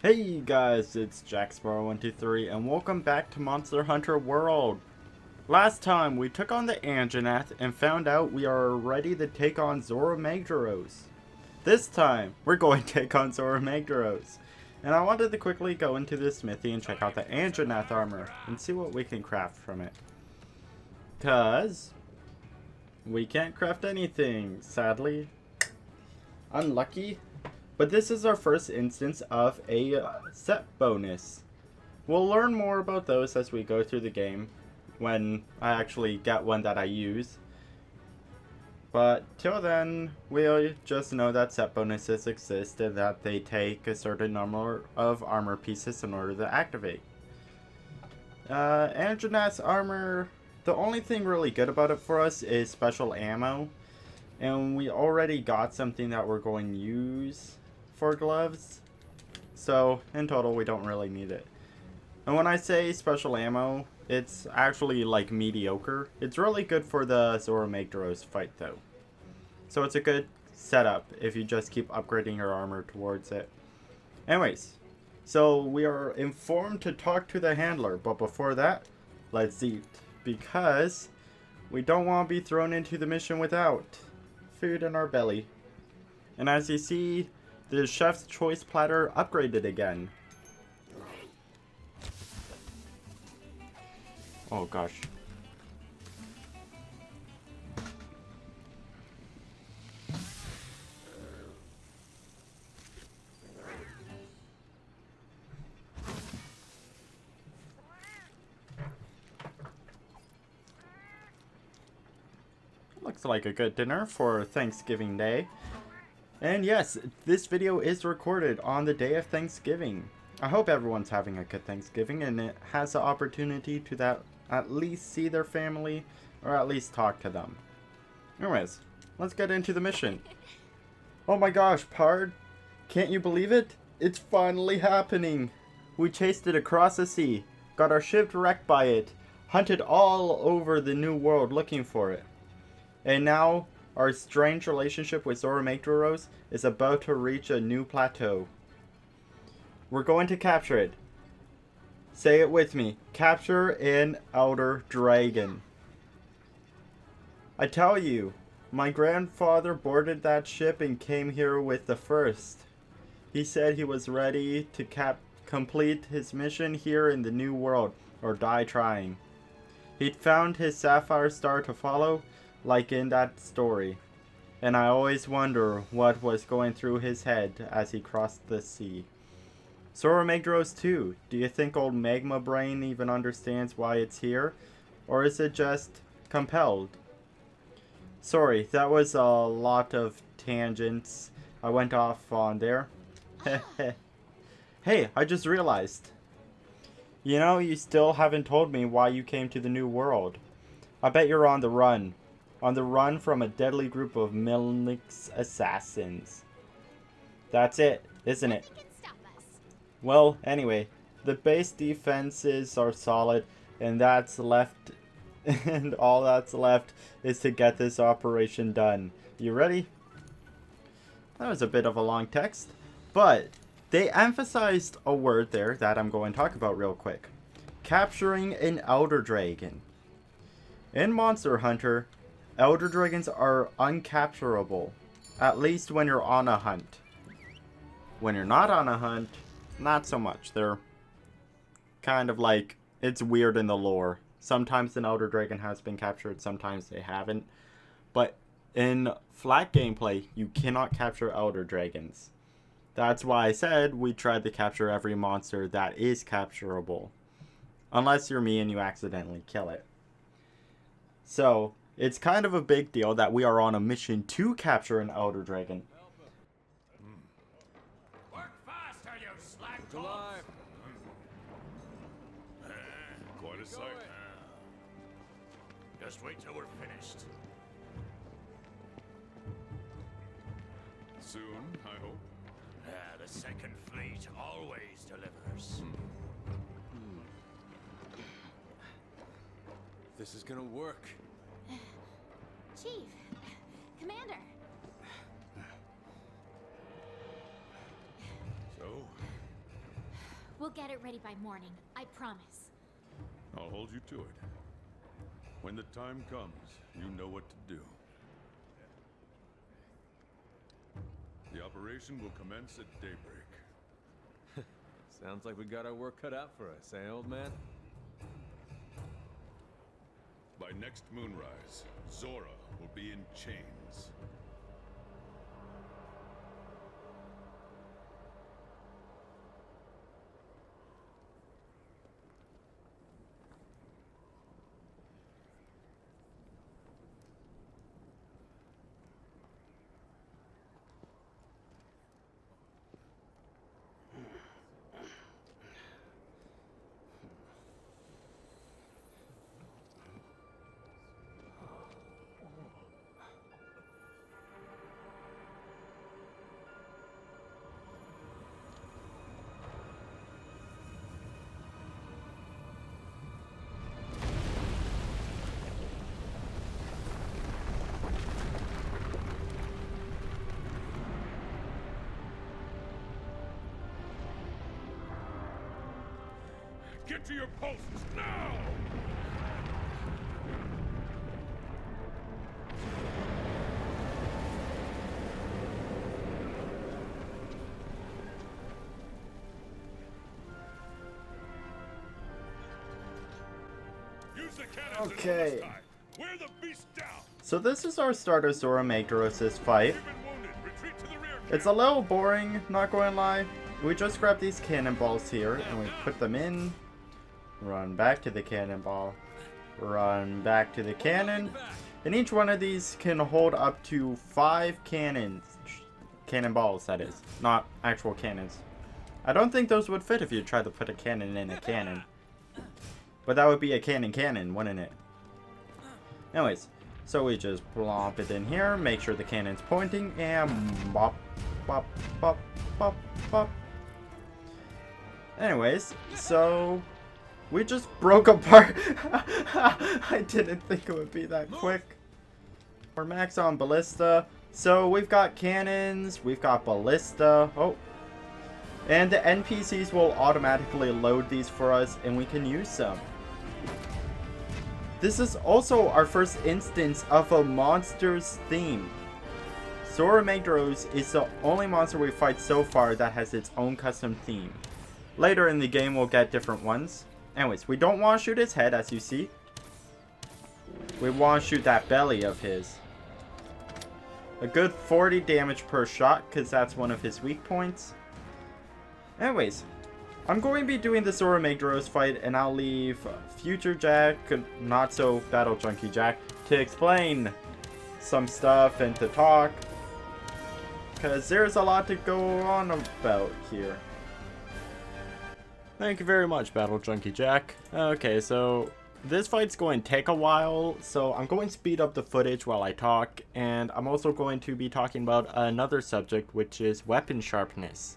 Hey guys, it's JackSparrow123 and welcome back to Monster Hunter World. Last time we took on the Anjanath and found out we are ready to take on Zora Magdaros. This time we're going to take on Zora Magdaros. And I wanted to quickly go into the smithy and check out the Anjanath armor and see what we can craft from it. Cause we can't craft anything, sadly. Unlucky. But this is our first instance of a set bonus. We'll learn more about those as we go through the game, when I actually get one that I use. But till then, we'll just know that set bonuses exist and that they take a certain number of armor pieces in order to activate. Anjanath's armor, the only thing really good about it for us is special ammo. And we already got something that we're going to use for gloves, so in total we don't really need it. And when I say special ammo, it's actually like mediocre. It's really good for the Zora Magdaros fight though, so it's a good setup if you just keep upgrading your armor towards it. Anyways, so we are informed to talk to the handler, but before that, let's eat, because we don't want to be thrown into the mission without food in our belly. And as you see, the chef's choice platter upgraded again. Oh gosh. Looks like a good dinner for Thanksgiving Day. And yes, this video is recorded on the day of Thanksgiving. I hope everyone's having a good Thanksgiving and it has the opportunity to at least see their family or at least talk to them. Anyways, let's get into the mission. Oh my gosh, Pard, can't you believe it? It's finally happening. We chased it across the sea, got our ship wrecked by it, hunted all over the new world looking for it. And now, our strange relationship with Zora Magdaros is about to reach a new plateau. We're going to capture it. Say it with me. Capture an elder dragon. I tell you, my grandfather boarded that ship and came here with the first. He said he was ready to complete his mission here in the new world, or die trying. He'd found his sapphire star to follow, like in that story, and I always wonder what was going through his head as he crossed the sea. Zora Magdaros too. Do you think old Magma Brain even understands why it's here, or is it just compelled? Sorry, that was a lot of tangents I went off on there. Hey, I just realized. You know, you still haven't told me why you came to the new world. I bet you're on the run. On the run from a deadly group of Milnick's assassins. That's it, isn't it? Well, anyway, the base defenses are solid, and and all that's left is to get this operation done. You ready? That was a bit of a long text, but they emphasized a word there that I'm going to talk about real quick. Capturing an elder dragon. In Monster Hunter, elder dragons are uncapturable, at least when you're on a hunt. When you're not on a hunt, not so much. They're kind of like, it's weird in the lore. Sometimes an elder dragon has been captured, sometimes they haven't. But in flat gameplay, you cannot capture elder dragons. That's why I said we tried to capture every monster that is capturable. Unless you're me and you accidentally kill it. So, it's kind of a big deal that we are on a mission to capture an elder dragon. Work faster, you slack Alive. Quite a sight. Just wait till we're finished. Soon, I hope. The second fleet always delivers. This is gonna work. Chief, Commander. So, We'll get it ready by morning. I promise. I'll hold you to it. When the time comes, you know what to do. The operation will commence at daybreak. Sounds like we got our work cut out for us, eh, old man? By next moonrise, Zora will be in chains. Get to your posts now! Use the cannons Okay. this time. Wear the beast down. So this is our start of Zora Magdaros' fight. You've been wounded. Retreat to the rear. It's a little boring, not going to lie. We just grab these cannonballs here and we put them in. Run back to the cannonball. Run back to the cannon. And each one of these can hold up to 5 cannons. Cannonballs, that is. Not actual cannons. I don't think those would fit if you tried to put a cannon in a cannon. But that would be a cannon, wouldn't it? Anyways, so we just plop it in here, make sure the cannon's pointing, and bop, bop, bop, bop, bop. Anyways, so we just broke apart. I didn't think it would be that quick. We're max on ballista. So we've got cannons, we've got ballista. Oh. And the NPCs will automatically load these for us and we can use them. This is also our first instance of a monster's theme. Zora Magdaros is the only monster we fight so far that has its own custom theme. Later in the game we'll get different ones. Anyways, we don't want to shoot his head, as you see. We want to shoot that belly of his. A good 40 damage per shot, because that's one of his weak points. Anyways, I'm going to be doing the Zora Magdaros fight, and I'll leave Future Jack, not so Battle Junkie Jack, to explain some stuff and to talk. Because there's a lot to go on about here. Thank you very much, Battle Junkie Jack. Okay, so this fight's going to take a while, so I'm going to speed up the footage while I talk, and I'm also going to be talking about another subject, which is weapon sharpness,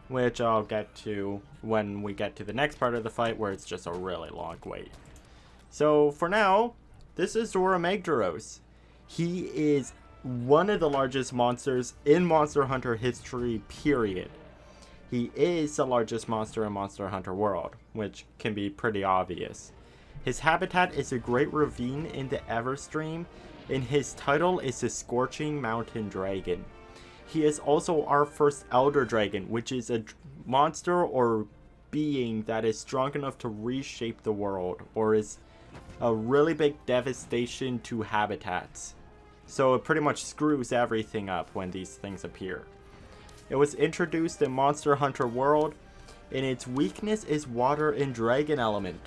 which I'll get to when we get to the next part of the fight, where it's just a really long wait. So for now, this is Zora Magdaros. He is one of the largest monsters in Monster Hunter history, period. He is the largest monster in Monster Hunter World, which can be pretty obvious. His habitat is a great ravine in the Everstream, and his title is the Scorching Mountain Dragon. He is also our first Elder Dragon, which is a monster or being that is strong enough to reshape the world, or is a really big devastation to habitats. So it pretty much screws everything up when these things appear. It was introduced in Monster Hunter World, and its weakness is water and dragon element.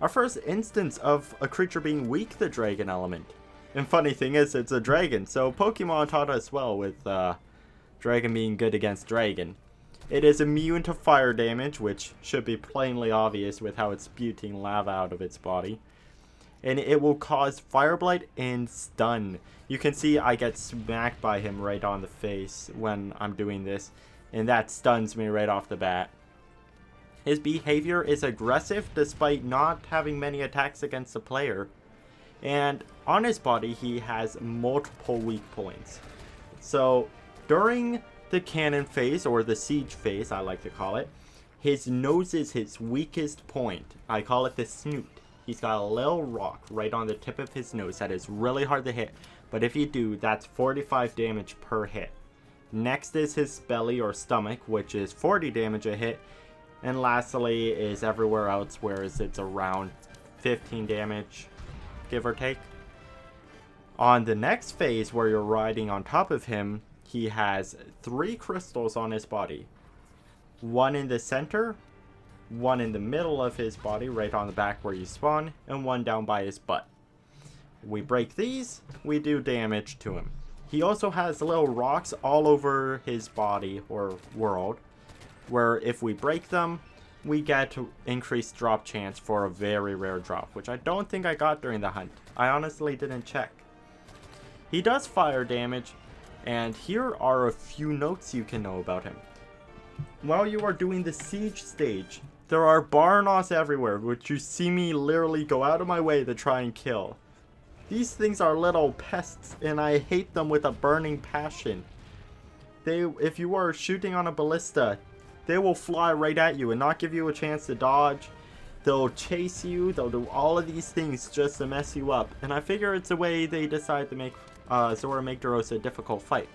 Our first instance of a creature being weak the dragon element. And funny thing is, it's a dragon, so Pokemon taught us well with dragon being good against dragon. It is immune to fire damage, which should be plainly obvious with how it's spewing lava out of its body. And it will cause fire blight and stun. You can see I get smacked by him right on the face when I'm doing this, and that stuns me right off the bat. His behavior is aggressive despite not having many attacks against the player. And on his body he has multiple weak points. So during the cannon phase, or the siege phase I like to call it, His nose is his weakest point. I call it the snoot. He's got a little rock right on the tip of his nose that is really hard to hit, but if you do, that's 45 damage per hit. Next is his belly or stomach, which is 40 damage a hit, and lastly is everywhere else, where it's around 15 damage, give or take. On the next phase, where you're riding on top of him, he has 3 crystals on his body. One in the center, one in the middle of his body, right on the back where you spawn, and one down by his butt. We break these, we do damage to him. He also has little rocks all over his body or world, where if we break them, we get increased drop chance for a very rare drop, which I don't think I got during the hunt. I honestly didn't check. He does fire damage, and here are a few notes you can know about him. While you are doing the siege stage, there are Barnos everywhere, which you see me literally go out of my way to try and kill. These things are little pests, and I hate them with a burning passion. If you are shooting on a ballista, they will fly right at you and not give you a chance to dodge. They'll chase you, they'll do all of these things just to mess you up. And I figure it's a way they decide to make Zora Magdaros a difficult fight.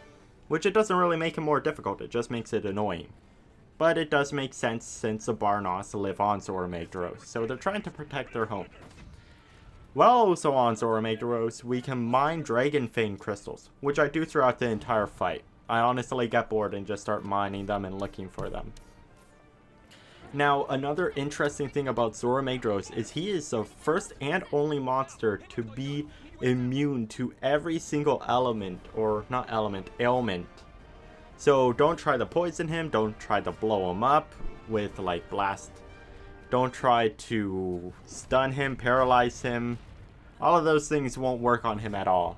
Which it doesn't really make it more difficult, it just makes it annoying. But it does make sense since the Barnos live on Zora Magdaros, so they're trying to protect their home. While also on Zora Magdaros, we can mine Dragon Fang crystals, which I do throughout the entire fight. I honestly get bored and just start mining them and looking for them. Now, another interesting thing about Zora Magdaros is he is the first and only monster to be immune to every single ailment. So don't try to poison him, don't try to blow him up with like blast. Don't try to stun him, paralyze him. All of those things won't work on him at all.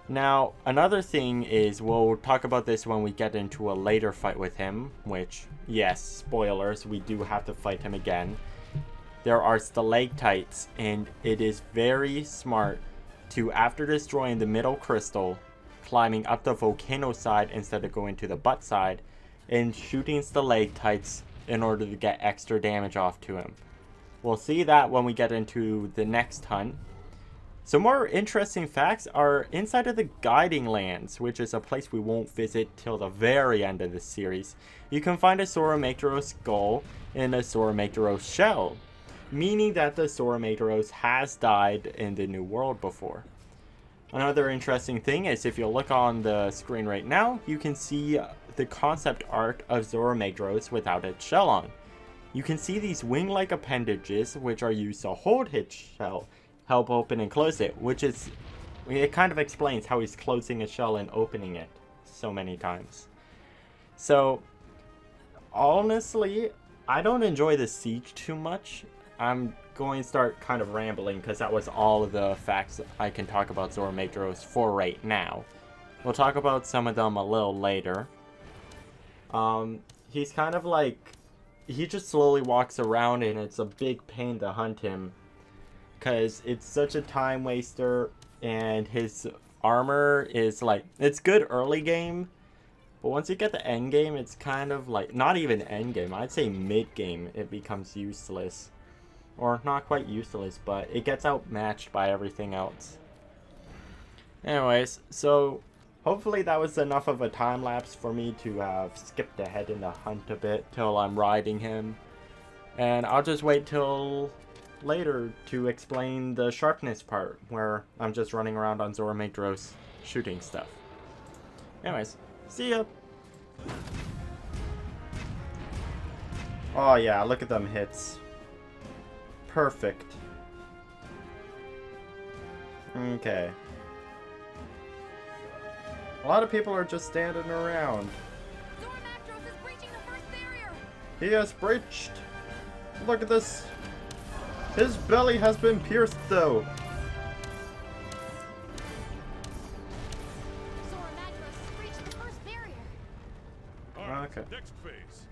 Now, another thing is, we'll talk about this when we get into a later fight with him, which, yes, spoilers, we do have to fight him again. There are stalactites, and it is very smart to, after destroying the middle crystal, climbing up the volcano side instead of going to the butt side, and shooting stalactites in order to get extra damage off to him. We'll see that when we get into the next hunt. Some more interesting facts are inside of the Guiding Lands, which is a place we won't visit till the very end of the series. You can find a Zora Magdaros skull in a Zora Magdaros shell, meaning that the Zora Magdaros has died in the New World before. Another interesting thing is, if you look on the screen right now, you can see the concept art of Zora Magdaros without its shell on. You can see these wing-like appendages, which are used to hold his shell, help open and close it, it kind of explains how he's closing his shell and opening it so many times. So, honestly, I don't enjoy the siege too much. I'm going to start kind of rambling because that was all of the facts I can talk about Zora Magdaros for right now. We'll talk about some of them a little later. He's kind of like, he just slowly walks around and it's a big pain to hunt him because it's such a time waster, and his armor is like, it's good early game, but once you get the end game, it's kind of like, not even end game, I'd say mid game, it becomes useless. Or not quite useless, but it gets outmatched by everything else. Anyways, so hopefully that was enough of a time lapse for me to have skipped ahead in the hunt a bit till I'm riding him. And I'll just wait till later to explain the Sharpness part, where I'm just running around on Zora Magdaros shooting stuff. Anyways, see ya! Oh yeah, look at them hits. Perfect. Okay. A lot of people are just standing around. Zora Magdaros is breaching the first barrier! He has breached. Look at this. His belly has been pierced, though. Zora Magdaros has breached the first barrier. Alright, Okay. next phase.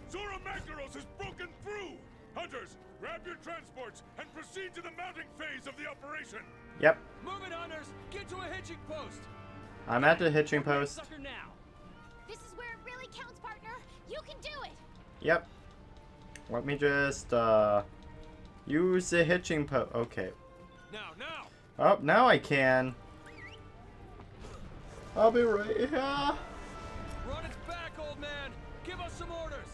Zora Magdaros has broken through! Hunters, grab your transports and proceed to the mounting phase of the operation! Yep. Move it, hunters! Get to a hitching post! I'm at the hitching post. Sucker now! This is where it really counts, partner. You can do it. Yep. Let me just use the hitching post. Okay. Now. Oh, now I can. I'll be right here. Run its back, old man. Give us some orders.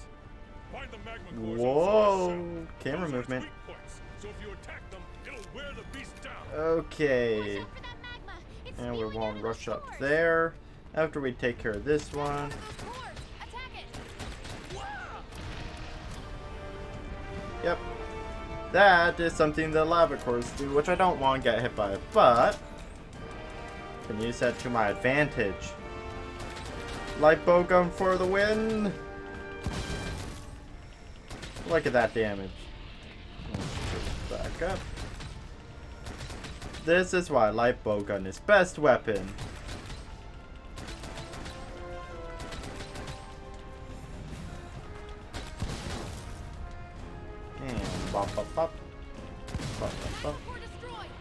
Find the magma cores. Whoa. Camera Those are its movement. weak points, so if you attack them, it'll wear the beast down. Okay. Watch out for that magma. It's And we spewing out won't of rush those up cores. there. After we take care of this one. Those cores. Attack it. Yep. That is something the lava cores do, which I don't want to get hit by, but can use that to my advantage. Light bow gun for the win. Look at that damage. Back up. This is why light bow gun is best weapon. And bop bop bop. Bop bop bop. Core destroyed.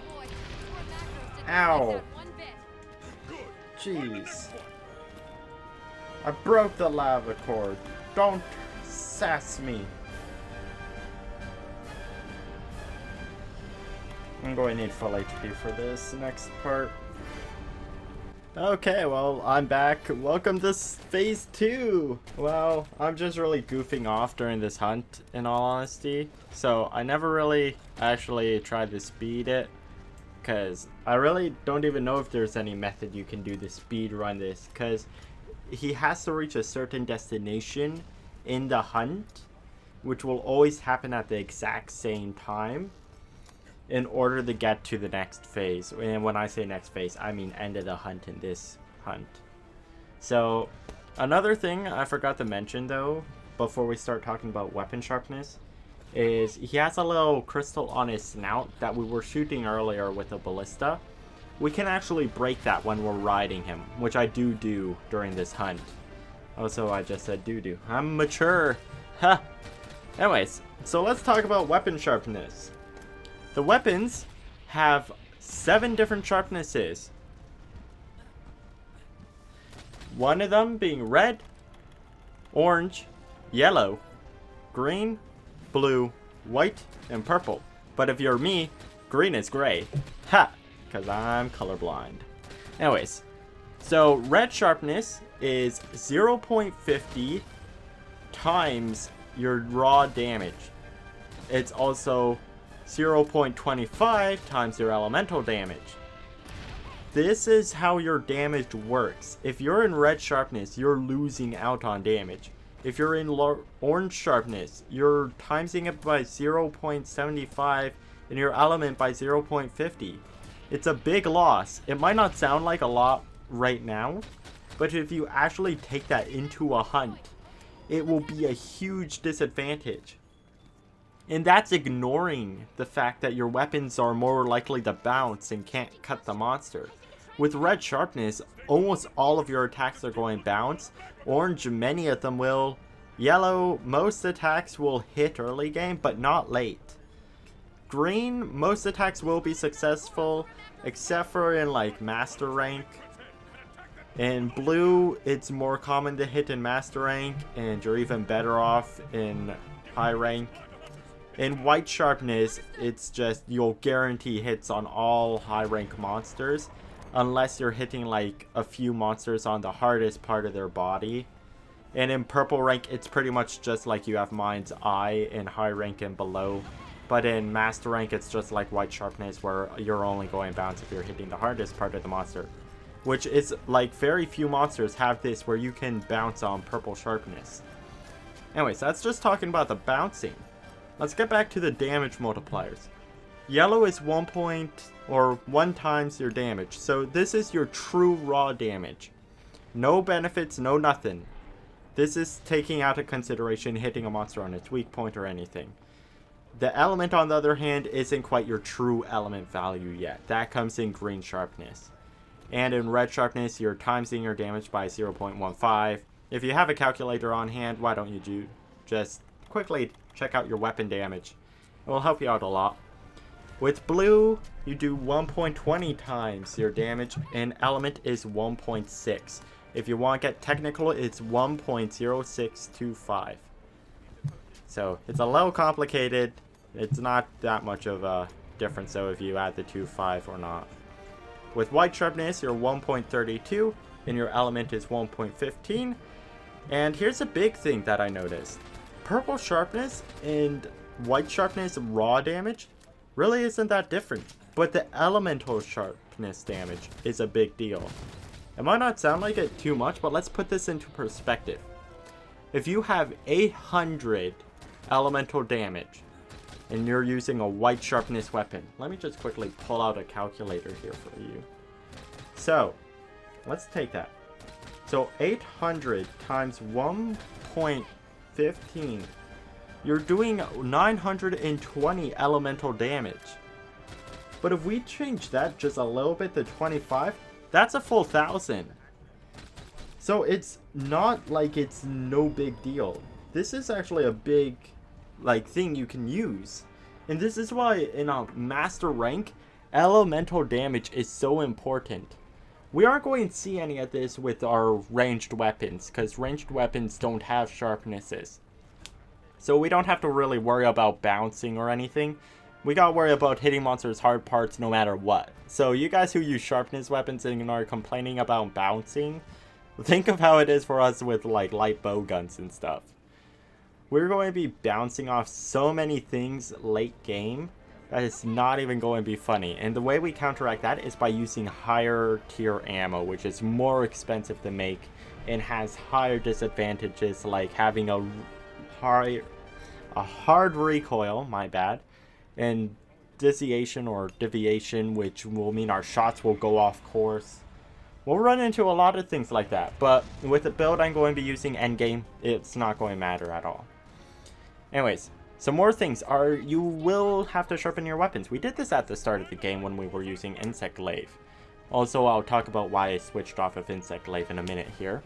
Boy, Zora Magdaros didn't Ow. miss out one bit. Good. Find the Jeez. next one. I broke the lava core. Don't sass me. I'm going to need full HP for this next part. Okay, well, I'm back. Welcome to phase 2. Well, I'm just really goofing off during this hunt, in all honesty. So, I never really actually tried to speed it. Because I really don't even know if there's any method you can do to speed run this. Because he has to reach a certain destination in the hunt, which will always happen at the exact same time, in order to get to the next phase. And when I say next phase, I mean end of the hunt in this hunt. So, another thing I forgot to mention though, before we start talking about weapon sharpness, is he has a little crystal on his snout that we were shooting earlier with a ballista. We can actually break that when we're riding him, which I do during this hunt. Also, I just said do. I'm mature. Ha! Anyways, so let's talk about weapon sharpness. The weapons have 7 different sharpnesses. One of them being red, orange, yellow, green, blue, white, and purple. But if you're me, green is gray. Ha! Because I'm colorblind. Anyways, so red sharpness is 0.50 times your raw damage. It's also 0.25 times your elemental damage. This is how your damage works. If you're in red sharpness, you're losing out on damage. If you're in orange sharpness, you're timesing it by 0.75 and your element by 0.50. It's a big loss. It might not sound like a lot right now, but if you actually take that into a hunt, it will be a huge disadvantage. And that's ignoring the fact that your weapons are more likely to bounce and can't cut the monster. With red sharpness, almost all of your attacks are going bounce. Orange, many of them will. Yellow, most attacks will hit early game, but not late. Green, most attacks will be successful, except for in like master rank. In blue, it's more common to hit in master rank, and you're even better off in high rank. In white sharpness, it's just you'll guarantee hits on all high rank monsters, unless you're hitting like a few monsters on the hardest part of their body. And in purple rank, it's pretty much just like you have Mind's Eye in high rank and below. But in master rank, it's just like white sharpness, where you're only going bounce if you're hitting the hardest part of the monster. Which is like very few monsters have this where you can bounce on purple sharpness. Anyways, that's just talking about the bouncing. Let's get back to the damage multipliers. Yellow is 1 times your damage. So this is your true raw damage. No benefits, no nothing. This is taking out of consideration hitting a monster on its weak point or anything. The element, on the other hand, isn't quite your true element value yet. That comes in green sharpness. And in red sharpness, you're timesing your damage by 0.15. If you have a calculator on hand, why don't you just quickly check out your weapon damage. It will help you out a lot. With blue, you do 1.20 times your damage, and element is 1.6. If you want to get technical, it's 1.0625. So it's a little complicated. It's not that much of a difference though if you add the 2-5 or not. With white sharpness, you're 1.32 and your element is 1.15. And here's a big thing that I noticed. Purple sharpness and white sharpness raw damage really isn't that different. But the elemental sharpness damage is a big deal. It might not sound like it too much, but let's put this into perspective. If you have 800 elemental damage and you're using a white sharpness weapon, let me just quickly pull out a calculator here for you. So let's take that. So 800 times 1.15, you're doing 920 elemental damage. But if we change that just a little bit to 25, that's a full 1,000. So it's not like it's no big deal. This is actually a big thing you can use. And this is why in a master rank, elemental damage is so important. We aren't going to see any of this with our ranged weapons, because ranged weapons don't have sharpnesses. So we don't have to really worry about bouncing or anything. We gotta worry about hitting monsters' hard parts no matter what. So you guys who use sharpness weapons and are complaining about bouncing, think of how it is for us with like light bow guns and stuff. We're going to be bouncing off so many things late game that it's not even going to be funny. And the way we counteract that is by using higher tier ammo, which is more expensive to make and has higher disadvantages, like having a hard recoil, my bad, and deviation, which will mean our shots will go off course. We'll run into a lot of things like that, but with the build I'm going to be using endgame, it's not going to matter at all. Anyways, some more things are you will have to sharpen your weapons. We did this at the start of the game when we were using Insect Glaive. Also, I'll talk about why I switched off of Insect Glaive in a minute here.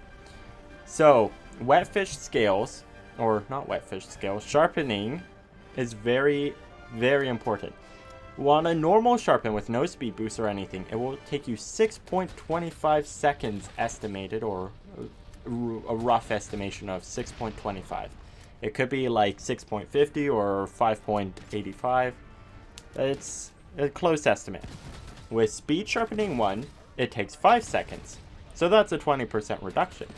So, wetfish scales, or not wetfish scales, sharpening is very, very important. On a normal sharpen with no speed boost or anything, it will take you 6.25 seconds estimated, or a rough estimation of 6.25. It could be like 6.50 or 5.85. It's a close estimate. With speed sharpening 1, it takes 5 seconds. So that's a 20% reduction.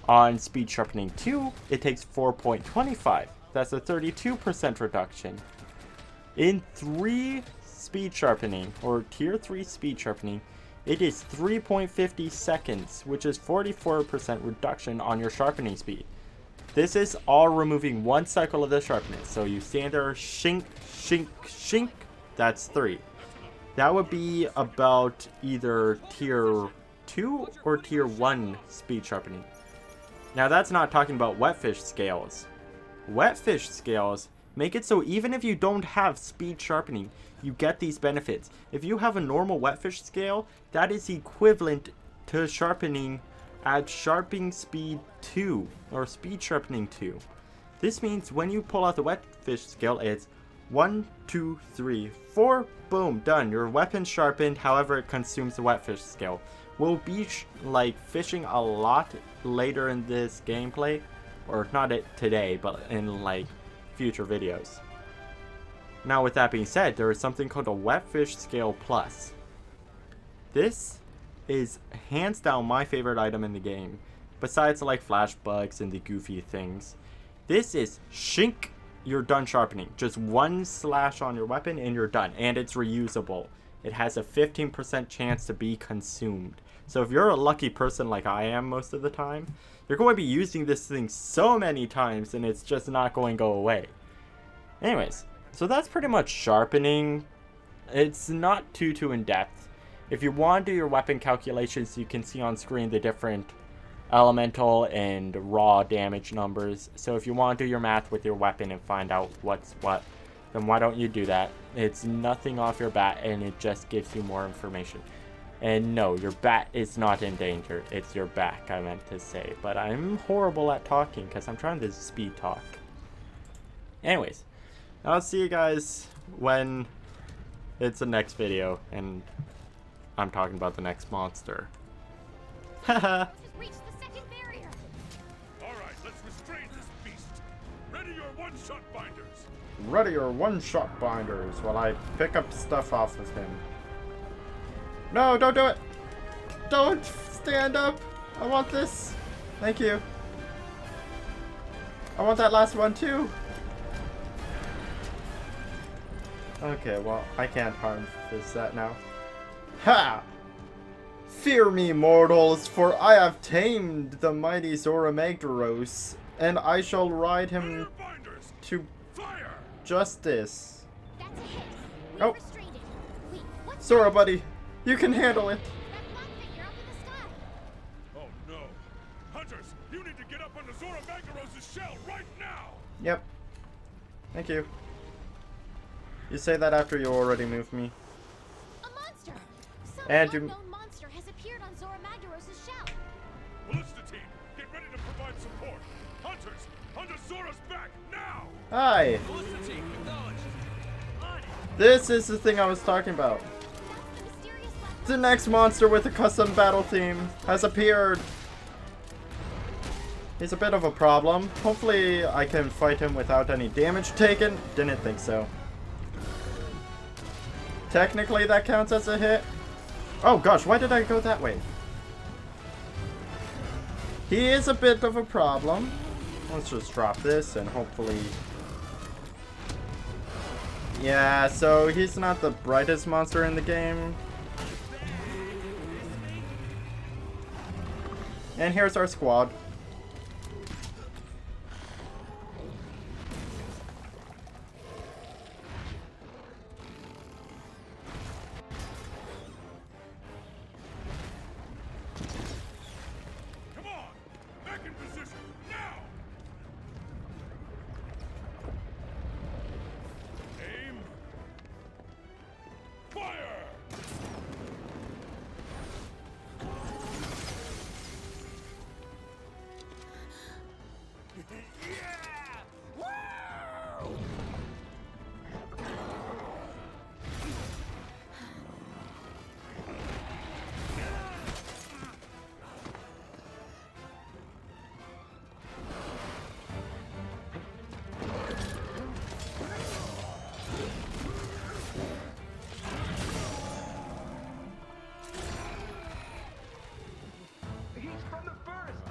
On speed sharpening 2, it takes 4.25. That's a 32% reduction. In 3 speed sharpening, or tier 3 speed sharpening, it is 3.50 seconds, which is 44% reduction on your sharpening speed. This is all removing 1 cycle of the sharpness. So you stand there, shink, shink, shink, that's 3. That would be about either tier 2 or tier 1 speed sharpening. Now that's not talking about wetfish scales. Wetfish scales make it so even if you don't have speed sharpening, you get these benefits. If you have a normal wetfish scale, that is equivalent to sharpening at sharpening speed 2 or speed sharpening 2. This means when you pull out the wetfish scale, it's 1, 2, 3, 4, boom, done. Your weapon's sharpened, however it consumes the wetfish scale. We'll be like fishing a lot later in this gameplay, or not today, but in like future videos. Now with that being said, there is something called a wetfish scale plus. This is hands down my favorite item in the game, besides like flash bugs and the goofy things. This is shink, you're done sharpening. Just 1 slash on your weapon and you're done, and it's reusable. It has a 15% chance to be consumed. So if you're a lucky person like I am most of the time, you're going to be using this thing so many times and it's just not going to go away. Anyways, so that's pretty much sharpening. It's not too in depth. If you want to do your weapon calculations, you can see on screen the different elemental and raw damage numbers. So if you want to do your math with your weapon and find out what's what, then why don't you do that? It's nothing off your bat and it just gives you more information. And no, your bat is not in danger. It's your back, I meant to say. But I'm horrible at talking because I'm trying to speed talk. Anyways, I'll see you guys when it's the next video and I'm talking about the next monster. Haha. Just reached the second barrier. All right, let's restrain this beast. Ready your one-shot binders. Ready your one-shot binders while I pick up stuff off of him. No, don't do it! Don't stand up! I want this. Thank you. I want that last one too. Okay, well, I can't harm that now. Ha! Fear me, mortals, for I have tamed the mighty Zora Magdaros, and I shall ride him Binders. to Fire. justice. That's a hit. We Oh. restrained it. Wait, what's Zora, that? buddy, you can handle it. That clock figure up in the sky. Oh no. Hunters, you need to get up onto Zora Magdaros' shell right now. Yep. Thank you. You say that after you already moved me. A monster. Some And you- unknown monster has appeared on Zora Magdaros' shell. Ballista team, get ready to provide support. Hunters, onto Zora's back now. Hi. Ballista team, acknowledged. On it. This is the thing I was talking about. That's the mysterious black The next monster with a custom battle theme has appeared. He's a bit of a problem. Hopefully I can fight him without any damage taken. Didn't think so. Technically that counts as a hit. Oh gosh, why did I go that way? He is a bit of a problem. Let's just drop this and hopefully... Yeah, so he's not the brightest monster in the game. And here's our squad. Come on, back in position now. Aim. Fire. He's from the first.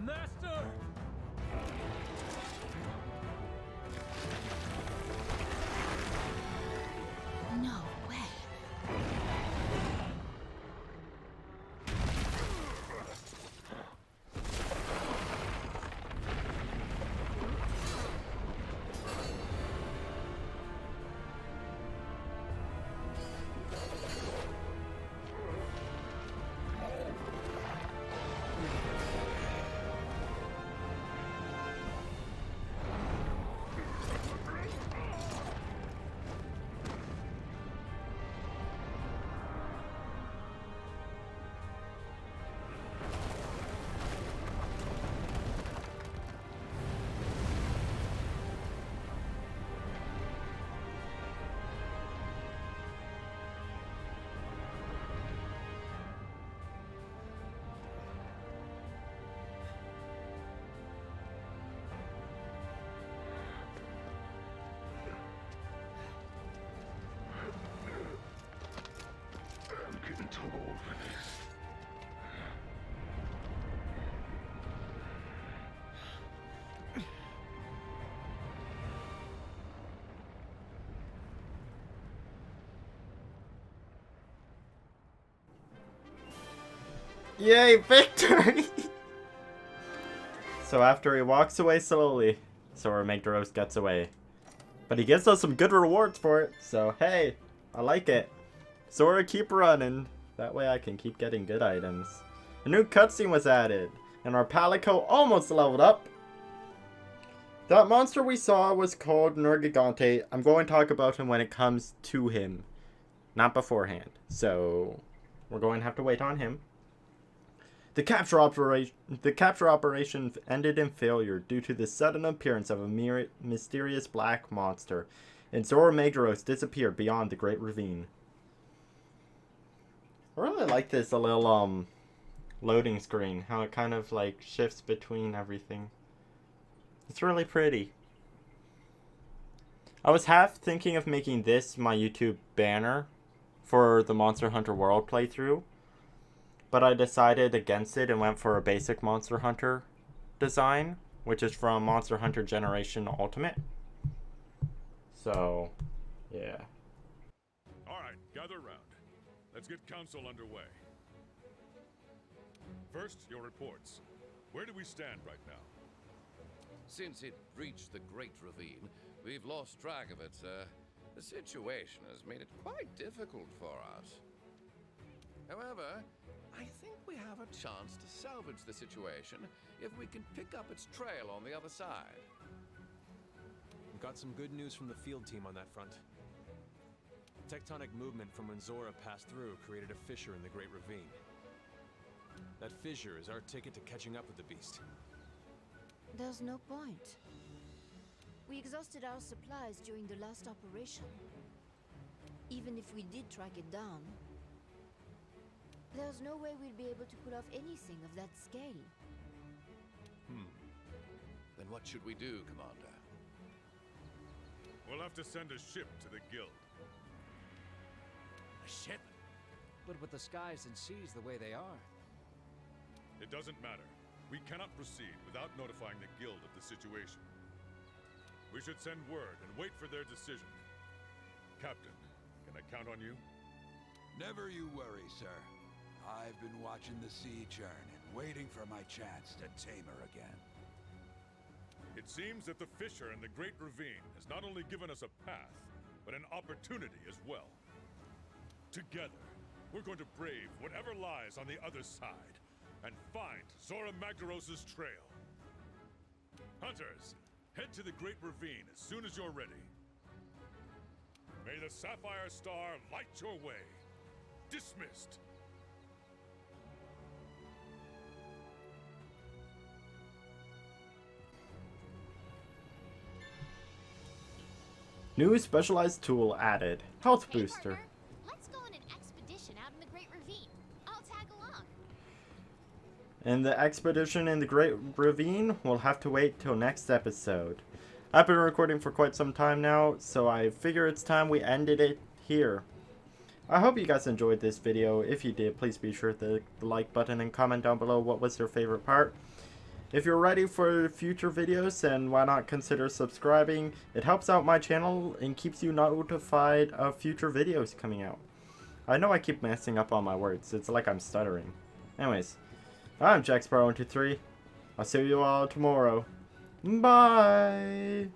Master. No way. I'm getting too old for this. Yay, victory! So after he walks away slowly, Zora Magdaros gets away. But he gives us some good rewards for it, so hey, I like it. Zora, keep running. That way I can keep getting good items. A new cutscene was added, and our Palico almost leveled up. That monster we saw was called Nergigante. I'm going to talk about him when it comes to him, not beforehand. So we're going to have to wait on him. The capture operation ended in failure due to the sudden appearance of a mysterious black monster, and Zora Magdaros disappeared beyond the Great Ravine. I really like this little loading screen, how it kind of like shifts between everything. It's really pretty. I was half thinking of making this my YouTube banner for the Monster Hunter World playthrough, but I decided against it and went for a basic Monster Hunter design, which is from Monster Hunter Generation Ultimate. So, yeah. Alright, gather round. Let's get council underway. First, your reports. Where do we stand right now? Since it reached the Great Ravine, we've lost track of it, sir. The situation has made it quite difficult for us. However, I think we have a chance to salvage the situation if we can pick up its trail on the other side. We've got some good news from the field team on that front. Tectonic movement from when Zora passed through created a fissure in the Great Ravine. That fissure is our ticket to catching up with the beast. There's no point. We exhausted our supplies during the last operation. Even if we did track it down, there's no way we'll be able to pull off anything of that scale. Then what should we do, Commander? We'll have to send a ship to the guild. A ship? But with the skies and seas the way they are. It doesn't matter. We cannot proceed without notifying the guild of the situation. We should send word and wait for their decision. Captain, can I count on you? Never you worry, sir. I've been watching the sea churn and waiting for my chance to tame her again. It seems that the fissure in the Great Ravine has not only given us a path, but an opportunity as well. Together, we're going to brave whatever lies on the other side and find Zora Magdaros' trail. Hunters, head to the Great Ravine as soon as you're ready. May the Sapphire Star light your way. Dismissed. New specialized tool added. Health booster. Partner, let's go on an expedition out in the Great Ravine. I'll tag along. And the expedition in the Great Ravine will have to wait till next episode. I've been recording for quite some time now, so I figure it's time we ended it here. I hope you guys enjoyed this video. If you did, please be sure to hit the like button and comment down below what was your favorite part. If you're ready for future videos, then why not consider subscribing? It helps out my channel and keeps you notified of future videos coming out. I know I keep messing up on my words. It's like I'm stuttering. Anyways, I'm JaxPro123. I'll see you all tomorrow. Bye!